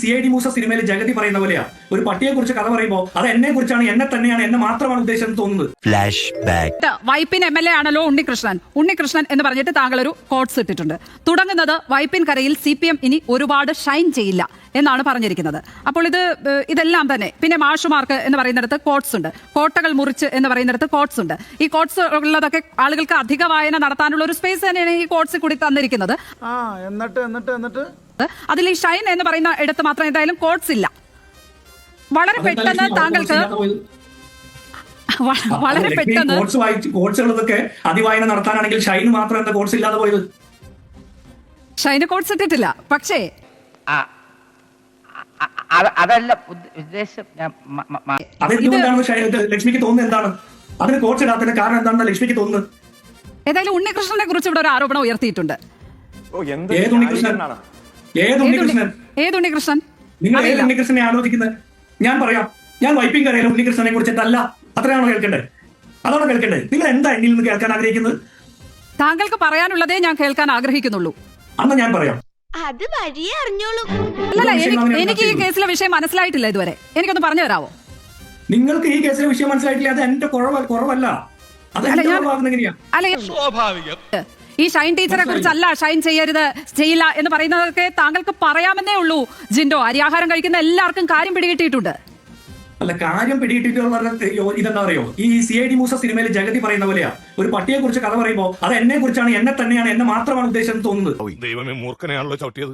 CID Musa സിനിമയിൽ ജഗതി പറയുന്ന പോലെയാ, ഒരു പട്ടിയെ കുറിച്ച് കഥ പറയുമ്പോൾ അത് എന്നെ കുറിച്ചാണ്, എന്നെ തന്നെയാണ്, എന്നെ മാത്രമാണ് ഉദ്ദേശം തോന്നുന്നത്. Flash back. വൈപ്പിൻ MLA ആണല്ലോ ഉണ്ണികൃഷ്ണൻ എന്ന് പറഞ്ഞിട്ട് താങ്കൾ ഒരു കോട്സ് ഇട്ടിട്ടുണ്ട്. തുടങ്ങുന്നത് വൈപ്പിൻ കരയിൽ CPM ഇനി ഒരുപാട് ഷൈൻ ചെയ്യില്ല എന്നാണ് പറഞ്ഞിരിക്കുന്നത്. അപ്പോൾ ഇതെല്ലാം തന്നെ പിന്നെ മാഷുമാർക്ക് എന്ന് പറയുന്നിടത്ത് കോട്സ് ഉണ്ട്, കോട്ടകൾ മുറിച്ച് എന്ന് പറയുന്നിടത്ത് കോട്സ് ഉണ്ട്. ഈ കോട്സ് ഉള്ളതൊക്കെ ആളുകൾക്ക് അധിക വായന നടത്താനുള്ള ഒരു സ്പേസ് തന്നെയാണ് ഈ കോട്സ് കൂടി തന്നിരിക്കുന്നത്. അതിൽ ഈ ഷൈൻ എന്ന് പറയുന്ന ഇടത്ത് മാത്രം എന്തായാലും കോട്സ് ഇല്ല. വളരെ പെട്ടെന്ന് താങ്കൾക്ക് വളരെ പെട്ടെന്ന് കോഴ്സുകളൊക്കെ അതിവായന നടത്താനാണെങ്കിൽ ഷൈന് മാത്രം എന്താ കോഴ്സ് ഇല്ലാതെ പോയത്? ഷൈന് കോട്സ് ഇട്ടിട്ടില്ല. പക്ഷേ അതല്ല ഉദ്ദേശം. അതെന്തുകൊണ്ടാണ് ലക്ഷ്മിക്ക് തോന്നുന്നത്? എന്താണ് അതിന് കോഴ്സ് ഇടാത്തതിന്റെ കാരണം എന്താണെന്ന് ലക്ഷ്മിക്ക് തോന്നുന്നത്? ഏതായാലും ഉണ്ണികൃഷ്ണനെ കുറിച്ച് ഇവിടെ ഒരു ആരോപണം ഉയർത്തിയിട്ടുണ്ട്. ഏതുണ്ണികൃഷ്ണൻ? നിങ്ങൾ ഏത് ഉണ്ണികൃഷ്ണനെ ആലോചിക്കുന്നത്? ഞാൻ പറയാം, ഞാൻ വൈപ്പിൻ കരയിലെ ഉണ്ണികൃഷ്ണനെ കുറിച്ചിട്ടല്ല. അത്രയാണോ കേൾക്കണ്ടേ? അതാണോ കേൾക്കണ്ടേ? നിങ്ങൾ എന്താ എന്നിൽ നിന്ന് കേൾക്കാൻ ആഗ്രഹിക്കുന്നത്? താങ്കൾക്ക് പറയാനുള്ളതേ ഞാൻ കേൾക്കാൻ ആഗ്രഹിക്കുന്നുള്ളൂ. അന്ന് ഞാൻ പറയാം. അത് വഴിയേ അറിഞ്ഞോളൂ. അല്ലല്ല, എനിക്ക് ഈ കേസിലെ വിഷയം മനസ്സിലായിട്ടില്ല ഇതുവരെ. എനിക്കൊന്ന് പറഞ്ഞു തരാമോ? നിങ്ങൾക്ക് ഈ കേസിലെ വിഷയം മനസ്സിലായിട്ടില്ല. അത് എന്റെ കുറവല്ല. അത് സ്വാഭാവികം. ഈ ഷൈൻ ടീച്ചറെ കുറിച്ചല്ല, ഷൈൻ ചെയ്യില്ല എന്ന് പറയുന്നതൊക്കെ താങ്കൾക്ക് പറയാമെന്നേ ഉള്ളൂ. ജിൻഡോ, അരിയാഹാരം കഴിക്കുന്ന എല്ലാവർക്കും കാര്യം പിടികിട്ടിയിട്ടുണ്ട്. അല്ല, കാര്യം പിടികിട്ടിട്ടുള്ള ഇതെന്താ അറിയോ? ഈ CID മൂസ സിനിമയിൽ ജഗതി പറയുന്ന പോലെയാ, ഒരു പട്ടിയെ കുറിച്ച് കഥ പറയുമ്പോൾ അത് എന്നെ കുറിച്ചാണ്, എന്നെ തന്നെയാണ്, എന്നെ മാത്രമാണ് ഉദ്ദേശം തോന്നുന്നത്. ദൈവമേ, മൂർഖനെയാണല്ലോ ചവിട്ടിയത്.